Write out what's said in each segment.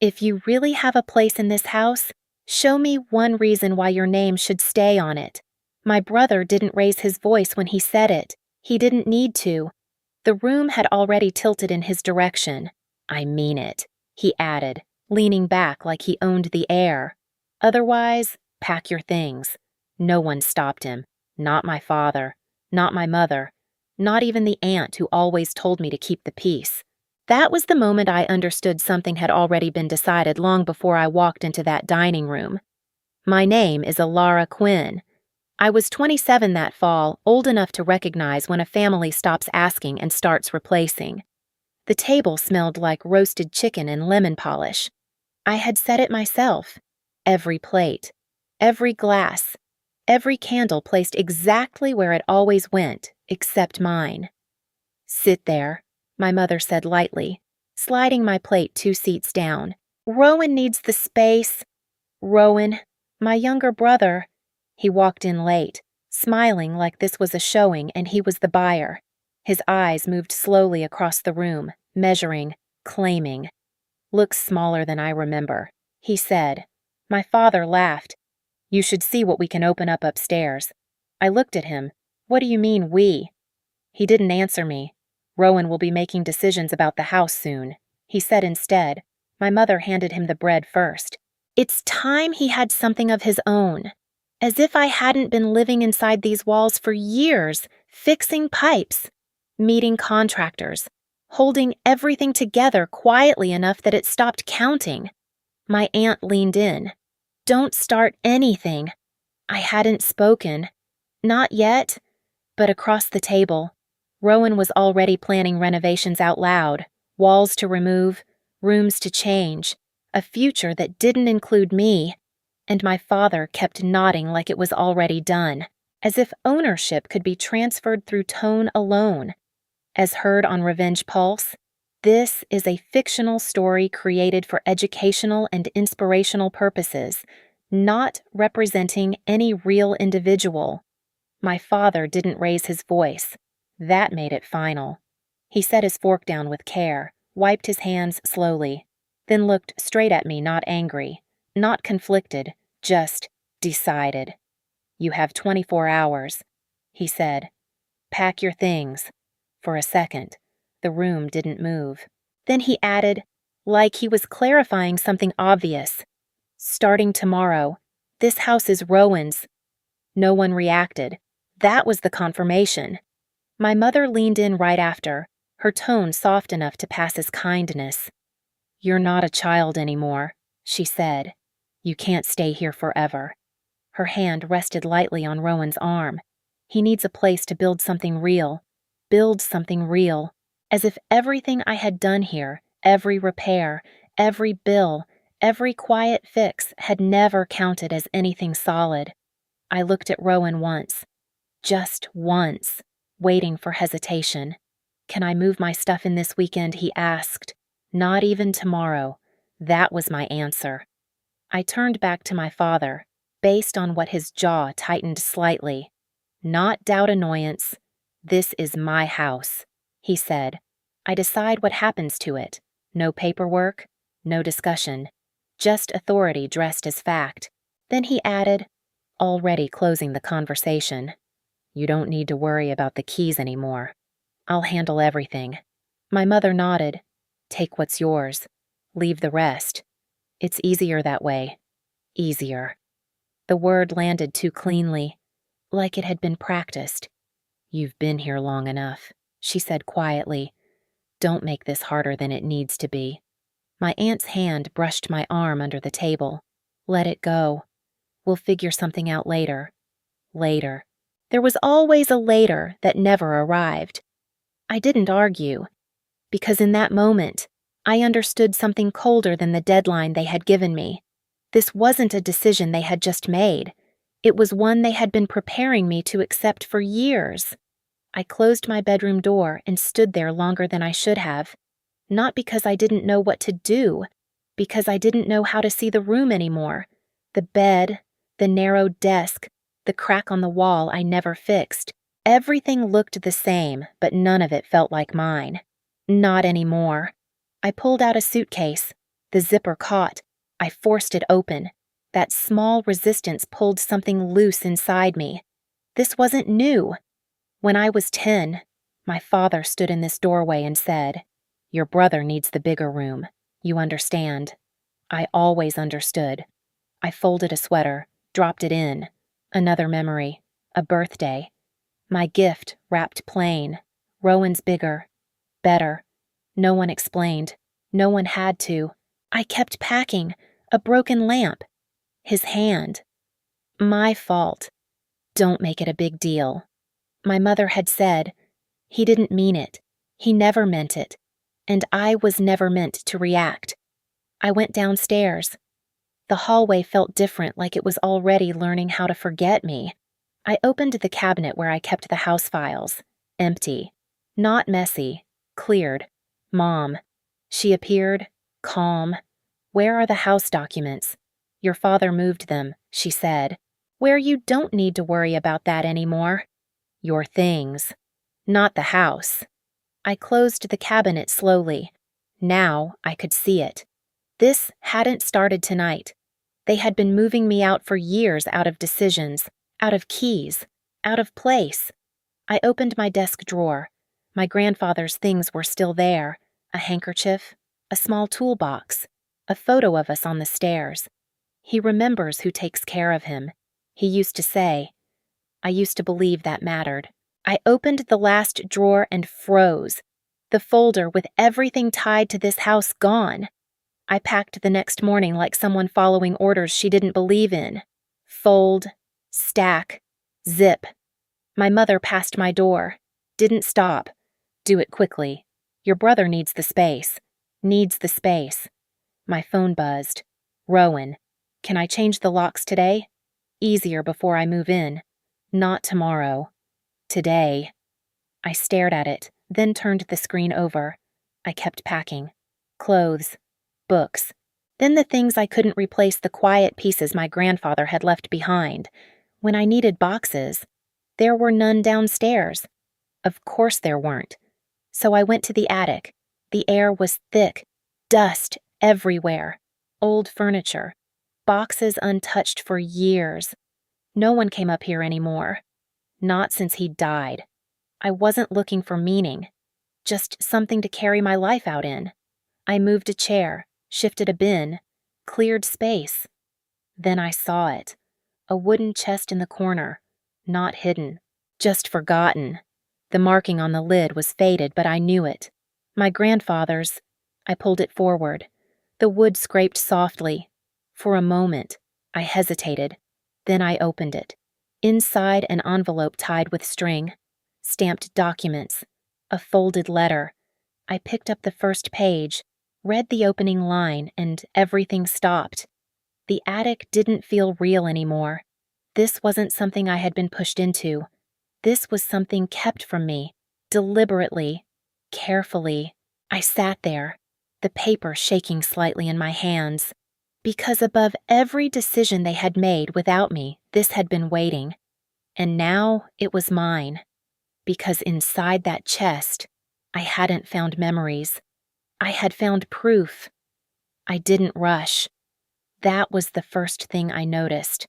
If you really have a place in this house, show me one reason why your name should stay on it. My brother didn't raise his voice when he said it. He didn't need to. The room had already tilted in his direction. I mean it, he added, leaning back like he owned the air. Otherwise, pack your things. No one stopped him. Not my father. Not my mother. Not even the aunt who always told me to keep the peace. That was the moment I understood something had already been decided long before I walked into that dining room. My name is Alara Quinn. I was 27 that fall, old enough to recognize when a family stops asking and starts replacing. The table smelled like roasted chicken and lemon polish. I had set it myself. Every plate, every glass, every candle placed exactly where it always went, except mine. Sit there, my mother said lightly, sliding my plate 2 seats down. Rowan needs the space. Rowan, my younger brother. He walked in late, smiling like this was a showing and he was the buyer. His eyes moved slowly across the room, measuring, claiming. Looks smaller than I remember, he said. My father laughed. You should see what we can open up upstairs. I looked at him. What do you mean, we? He didn't answer me. Rowan will be making decisions about the house soon, he said instead. My mother handed him the bread first. It's time he had something of his own. As if I hadn't been living inside these walls for years, fixing pipes, meeting contractors, holding everything together quietly enough that it stopped counting. My aunt leaned in. Don't start anything. I hadn't spoken. Not yet, but across the table. Rowan was already planning renovations out loud, walls to remove, rooms to change, a future that didn't include me, and my father kept nodding like it was already done, as if ownership could be transferred through tone alone. As heard on Revenge Pulse, this is a fictional story created for educational and inspirational purposes, not representing any real individual. My father didn't raise his voice. That made it final. He set his fork down with care, wiped his hands slowly, then looked straight at me, not angry, not conflicted, just decided. You have 24 hours, he said. Pack your things. For a second, the room didn't move. Then he added, like he was clarifying something obvious. Starting tomorrow, this house is Rowan's. No one reacted. That was the confirmation. My mother leaned in right after, her tone soft enough to pass as kindness. You're not a child anymore, she said. You can't stay here forever. Her hand rested lightly on Rowan's arm. He needs a place to build something real. Build something real. As if everything I had done here, every repair, every bill, every quiet fix had never counted as anything solid. I looked at Rowan once. Just once. Waiting for hesitation. Can I move my stuff in this weekend, he asked. Not even tomorrow. That was my answer. I turned back to my father, based on what his jaw tightened slightly. Not doubt annoyance. This is my house, he said. I decide what happens to it. No paperwork, no discussion. Just authority dressed as fact. Then he added, already closing the conversation. You don't need to worry about the keys anymore. I'll handle everything. My mother nodded. Take what's yours. Leave the rest. It's easier that way. Easier. The word landed too cleanly, like it had been practiced. You've been here long enough, she said quietly. Don't make this harder than it needs to be. My aunt's hand brushed my arm under the table. Let it go. We'll figure something out later. Later. There was always a later that never arrived. I didn't argue, because in that moment, I understood something colder than the deadline they had given me. This wasn't a decision they had just made. It was one they had been preparing me to accept for years. I closed my bedroom door and stood there longer than I should have. Not because I didn't know what to do, because I didn't know how to see the room anymore. The bed, the narrow desk, the crack on the wall I never fixed. Everything looked the same, but none of it felt like mine. Not anymore. I pulled out a suitcase, The zipper caught. I forced it open. That small resistance pulled something loose inside me. This wasn't new. When I was 10, my father stood in this doorway and said, "Your brother needs the bigger room. You understand." I always understood. I folded a sweater, dropped it in. Another memory. A birthday. My gift, wrapped plain. Rowan's bigger. Better. No one explained. No one had to. I kept packing. A broken lamp. His hand. My fault. Don't make it a big deal. My mother had said, he didn't mean it. He never meant it. And I was never meant to react. I went downstairs. The hallway felt different, like it was already learning how to forget me. I opened the cabinet where I kept the house files. Empty. Not messy. Cleared. Mom. She appeared, calm. "Where are the house documents?" "Your father moved them," she said. "Where you don't need to worry about that anymore." "Your things. Not the house." I closed the cabinet slowly. Now I could see it. This hadn't started tonight. They had been moving me out for years, out of decisions, out of keys, out of place. I opened my desk drawer. My grandfather's things were still there. A handkerchief, a small toolbox, a photo of us on the stairs. He remembers who takes care of him. He used to say. I used to believe that mattered. I opened the last drawer and froze. The folder with everything tied to this house gone. I packed the next morning like someone following orders she didn't believe in. Fold, stack, zip. My mother passed my door. Didn't stop. "Do it quickly. Your brother needs the space." Needs the space. My phone buzzed. "Rowan. Can I change the locks today?" "Easier before I move in." "Not tomorrow. Today." I stared at it, then turned the screen over. I kept packing. Clothes. Books. Then the things I couldn't replace, the quiet pieces my grandfather had left behind. When I needed boxes, there were none downstairs. Of course there weren't. So I went to the attic. The air was thick. Dust everywhere. Old furniture. Boxes untouched for years. No one came up here anymore. Not since he died. I wasn't looking for meaning. Just something to carry my life out in. I moved a chair, shifted a bin, cleared space. Then I saw it. A wooden chest in the corner. Not hidden. Just forgotten. The marking on the lid was faded, but I knew it. My grandfather's. I pulled it forward. The wood scraped softly. For a moment, I hesitated. Then I opened it. Inside, an envelope tied with string. Stamped documents. A folded letter. I picked up the first page, read the opening line, and everything stopped. The attic didn't feel real anymore. This wasn't something I had been pushed into. This was something kept from me, deliberately, carefully. I sat there, the paper shaking slightly in my hands. Because above every decision they had made without me, this had been waiting. And now it was mine. Because inside that chest, I hadn't found memories. I had found proof. I didn't rush. That was the first thing I noticed.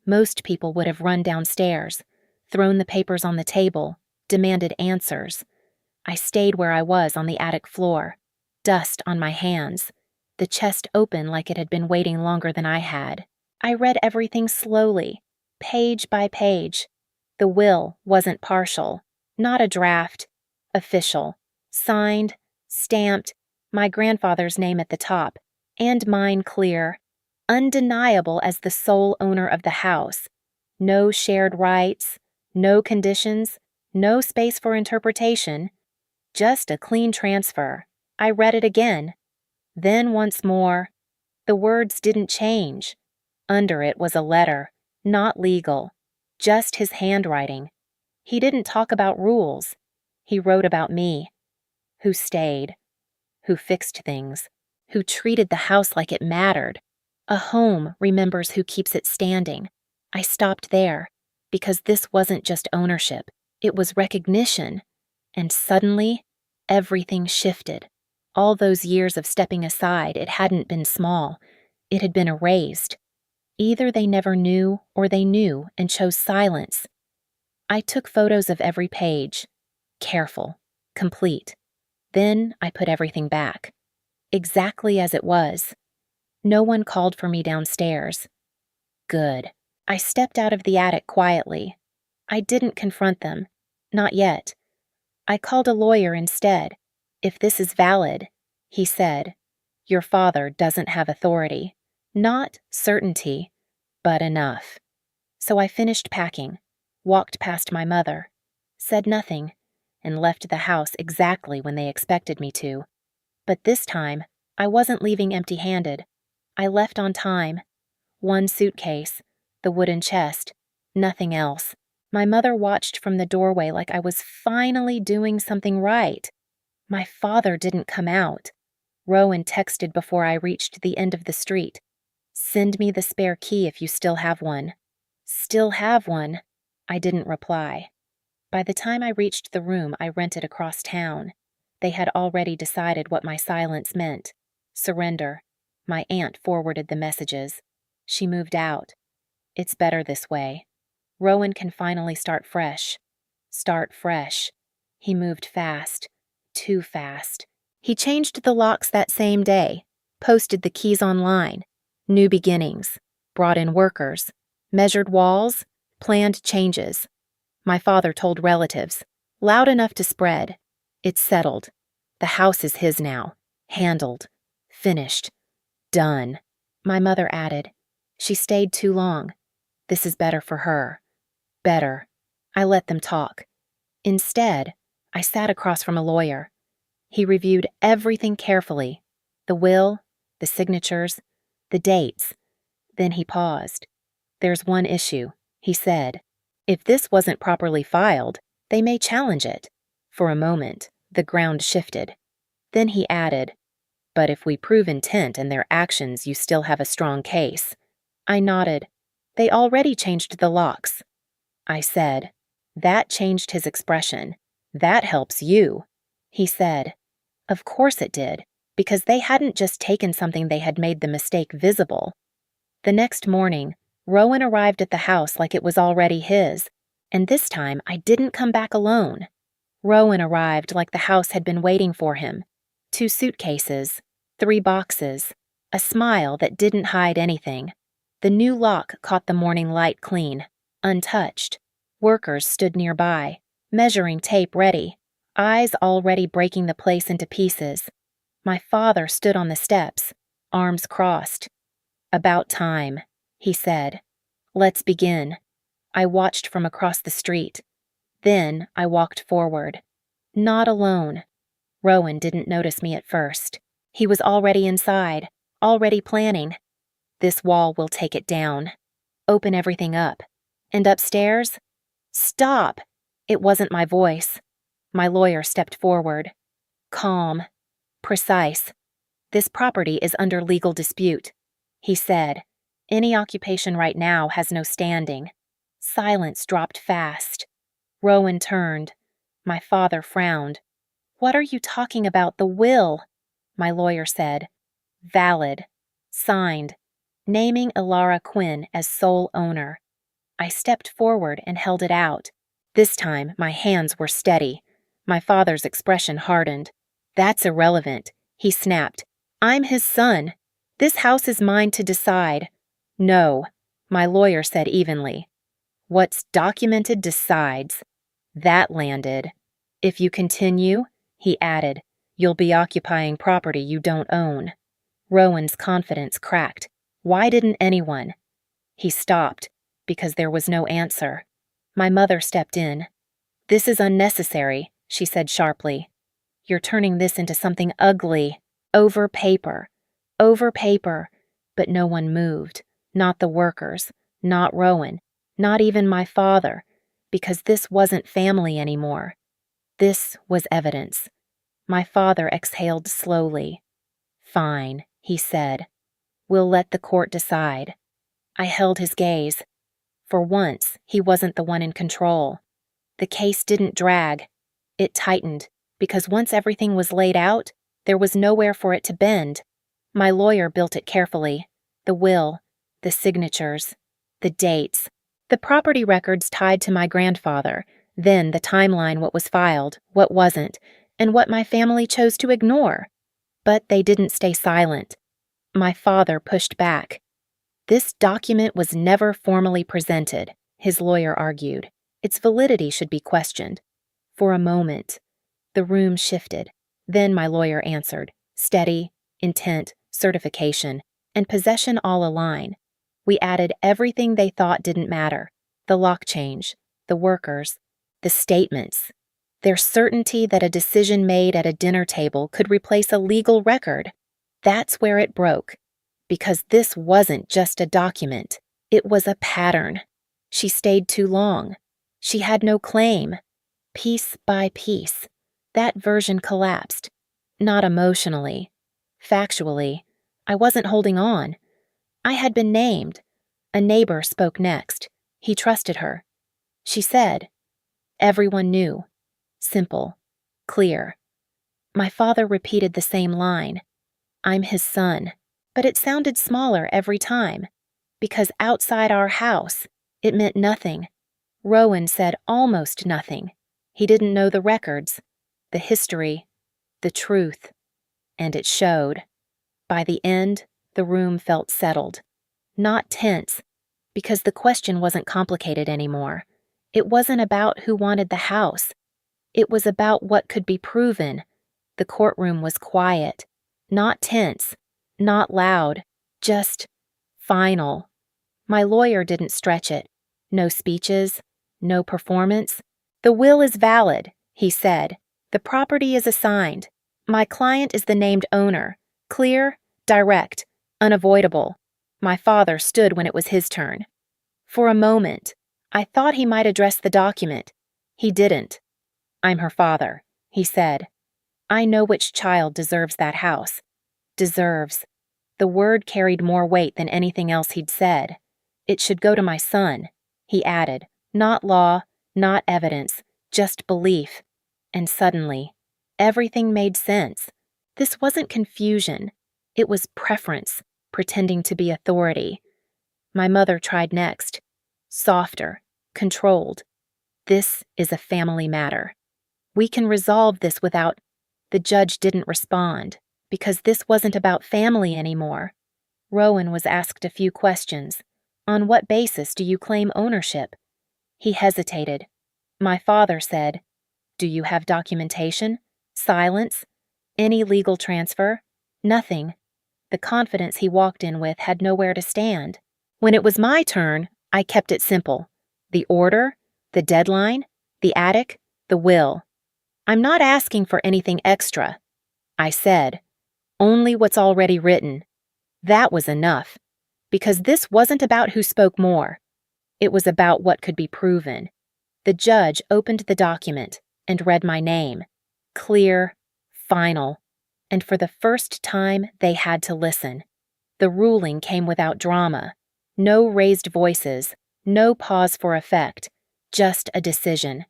Most people would have run downstairs, thrown the papers on the table, demanded answers. I stayed where I was on the attic floor, dust on my hands, the chest open like it had been waiting longer than I had. I read everything slowly, page by page. The will wasn't partial, not a draft, official, signed, stamped, my grandfather's name at the top, and mine clear, undeniable as the sole owner of the house. No shared rights, no conditions, no space for interpretation, just a clean transfer. I read it again. Then once more. The words didn't change. Under it was a letter, not legal, just his handwriting. He didn't talk about rules. He wrote about me. Who stayed. Who fixed things. Who treated the house like it mattered. A home remembers who keeps it standing. I stopped there, because this wasn't just ownership. It was recognition. And suddenly, everything shifted. All those years of stepping aside, it hadn't been small. It had been erased. Either they never knew or they knew and chose silence. I took photos of every page. Careful. Complete. Then I put everything back. Exactly as it was. No one called for me downstairs. Good. I stepped out of the attic quietly. I didn't confront them. Not yet. I called a lawyer instead. If this is valid, he said, your father doesn't have authority. Not certainty, but enough. So I finished packing, walked past my mother, said nothing, and left the house exactly when they expected me to. But this time, I wasn't leaving empty-handed. I left on time. One suitcase, the wooden chest, nothing else. My mother watched from the doorway like I was finally doing something right. My father didn't come out. Rowan texted before I reached the end of the street. Send me the spare key if you still have one. Still have one? I didn't reply. By the time I reached the room I rented across town, they had already decided what my silence meant. Surrender. My aunt forwarded the messages. She moved out. It's better this way. Rowan can finally start fresh. Start fresh. He moved fast. Too fast. He changed the locks that same day, posted the keys online. New beginnings. Brought in workers. Measured walls. Planned changes. My father told relatives. Loud enough to spread. It's settled. The house is his now. Handled. Finished. Done. My mother added. She stayed too long. This is better for her. Better. I let them talk. Instead, I sat across from a lawyer. He reviewed everything carefully. The will, the signatures, the dates. Then he paused. There's one issue, he said. If this wasn't properly filed, they may challenge it. For a moment, the ground shifted. Then he added, but if we prove intent and their actions, you still have a strong case. I nodded. They already changed the locks. I said, that changed his expression. That helps you. He said, of course it did, because they hadn't just taken something, they had made the mistake visible. The next morning, Rowan arrived at the house like it was already his, and this time I didn't come back alone. Rowan arrived like the house had been waiting for him. 2 suitcases, 3 boxes, a smile that didn't hide anything. The new lock caught the morning light clean, untouched. Workers stood nearby, measuring tape ready, eyes already breaking the place into pieces. My father stood on the steps, arms crossed. About time, he said. Let's begin. I watched from across the street. Then I walked forward. Not alone. Rowan didn't notice me at first. He was already inside, already planning. This wall will take it down. Open everything up. And upstairs? Stop! It wasn't my voice. My lawyer stepped forward. Calm. Precise. This property is under legal dispute, he said. Any occupation right now has no standing. Silence dropped fast. Rowan turned. My father frowned. What are you talking about? The will? My lawyer said. Valid. Signed. Naming Ilara Quinn as sole owner. I stepped forward and held it out. This time, my hands were steady. My father's expression hardened. That's irrelevant, he snapped. I'm his son. This house is mine to decide. No, my lawyer said evenly. What's documented decides. That landed. If you continue, he added, you'll be occupying property you don't own. Rowan's confidence cracked. Why didn't anyone? He stopped, because there was no answer. My mother stepped in. This is unnecessary, she said sharply. You're turning this into something ugly. Over paper. Over paper. But no one moved. Not the workers. Not Rowan. Not even my father. Because this wasn't family anymore. This was evidence. My father exhaled slowly. Fine, he said. We'll let the court decide. I held his gaze. For once, he wasn't the one in control. The case didn't drag. It tightened, because once everything was laid out, There was nowhere for it to bend. My lawyer built it carefully. The will, the signatures, the dates, the property records tied to my grandfather, then the timeline, what was filed, what wasn't, and what my family chose to ignore. But they didn't stay silent. My father pushed back. This document was never formally presented, his lawyer argued. Its validity should be questioned. For a moment, the room shifted. Then my lawyer answered, steady, intent, certification, and possession all align. We added everything they thought didn't matter: the lock change, the workers, the statements, their certainty that a decision made at a dinner table could replace a legal record. That's where it broke, because this wasn't just a document. It was a pattern. She stayed too long. She had no claim. Piece by piece, that version collapsed. Not emotionally. Factually, I wasn't holding on. I had been named. A neighbor spoke next. He trusted her. She said, everyone knew. Simple. Clear. My father repeated the same line. I'm his son. But it sounded smaller every time. Because outside our house, it meant nothing. Rowan said almost nothing. He didn't know the records, the history, the truth. And it showed. By the end, the room felt settled. Not tense, because the question wasn't complicated anymore. It wasn't about who wanted the house. It was about what could be proven. The courtroom was quiet, not tense, not loud, just final. My lawyer didn't stretch it. No speeches, no performance. The will is valid, he said. The property is assigned. My client is the named owner. Clear, direct, unavoidable. My father stood when it was his turn. For a moment, I thought he might address the document. He didn't. I'm her father, he said. I know which child deserves that house. Deserves. The word carried more weight than anything else he'd said. It should go to my son, he added. Not law, not evidence, just belief. And suddenly, everything made sense. This wasn't confusion. It was preference, pretending to be authority. My mother tried next. Softer, controlled. This is a family matter. We can resolve this without... The judge didn't respond, because this wasn't about family anymore. Rowan was asked a few questions. On what basis do you claim ownership? He hesitated. My father said, do you have documentation? Silence? Any legal transfer? Nothing. The confidence he walked in with had nowhere to stand. When it was my turn, I kept it simple. The order, the deadline, the attic, the will. I'm not asking for anything extra. I said, only what's already written. That was enough, because this wasn't about who spoke more. It was about what could be proven. The judge opened the document and read my name. Clear, final. And for the first time, they had to listen. The ruling came without drama. No raised voices, no pause for effect, just a decision.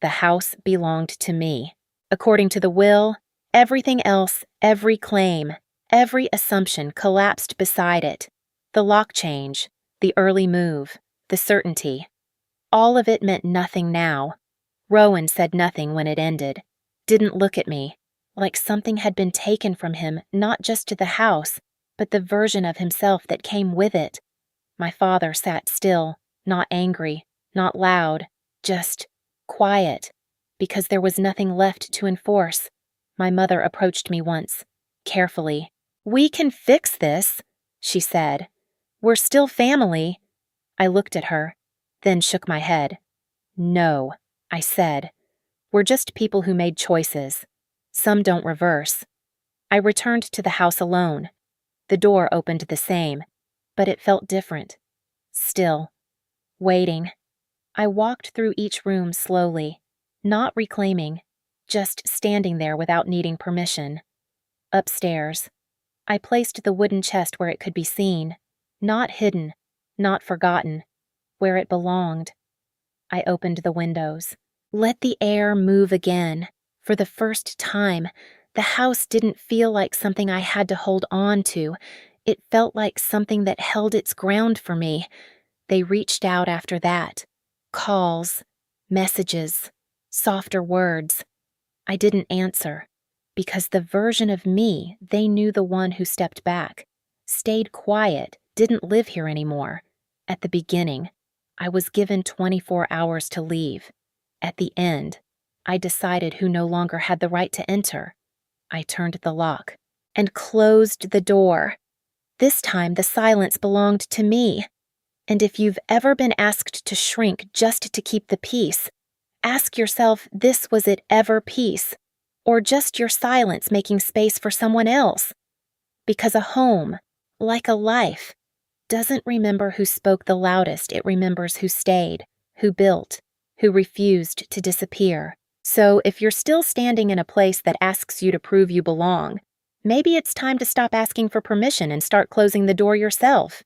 The house belonged to me. According to the will, everything else, every claim, every assumption collapsed beside it. The lock change, the early move, the certainty. All of it meant nothing now. Rowan said nothing when it ended. Didn't look at me, like something had been taken from him, not just to the house, but the version of himself that came with it. My father sat still, not angry, not loud, just quiet, because there was nothing left to enforce. My mother approached me once, carefully. We can fix this, she said. We're still family. I looked at her, then shook my head. No, I said. We're just people who made choices. Some don't reverse. I returned to the house alone. The door opened the same, but it felt different. Still. Waiting. I walked through each room slowly, not reclaiming, just standing there without needing permission. Upstairs. I placed the wooden chest where it could be seen, not hidden, not forgotten, where it belonged. I opened the windows. Let the air move again. For the first time, The house didn't feel like something I had to hold on to. It felt like something that held its ground for me. They reached out after that. Calls, messages, softer words. I didn't answer, because the version of me they knew, the one who stepped back, stayed quiet, didn't live here anymore. At the beginning, I was given 24 hours to leave. At the end, I decided who no longer had the right to enter. I turned the lock and closed the door. This time, the silence belonged to me. And if you've ever been asked to shrink just to keep the peace, ask yourself, was it ever peace? Or just your silence making space for someone else? Because a home, like a life, doesn't remember who spoke the loudest. It remembers who stayed, who built, who refused to disappear. So if you're still standing in a place that asks you to prove you belong, maybe it's time to stop asking for permission and start closing the door yourself.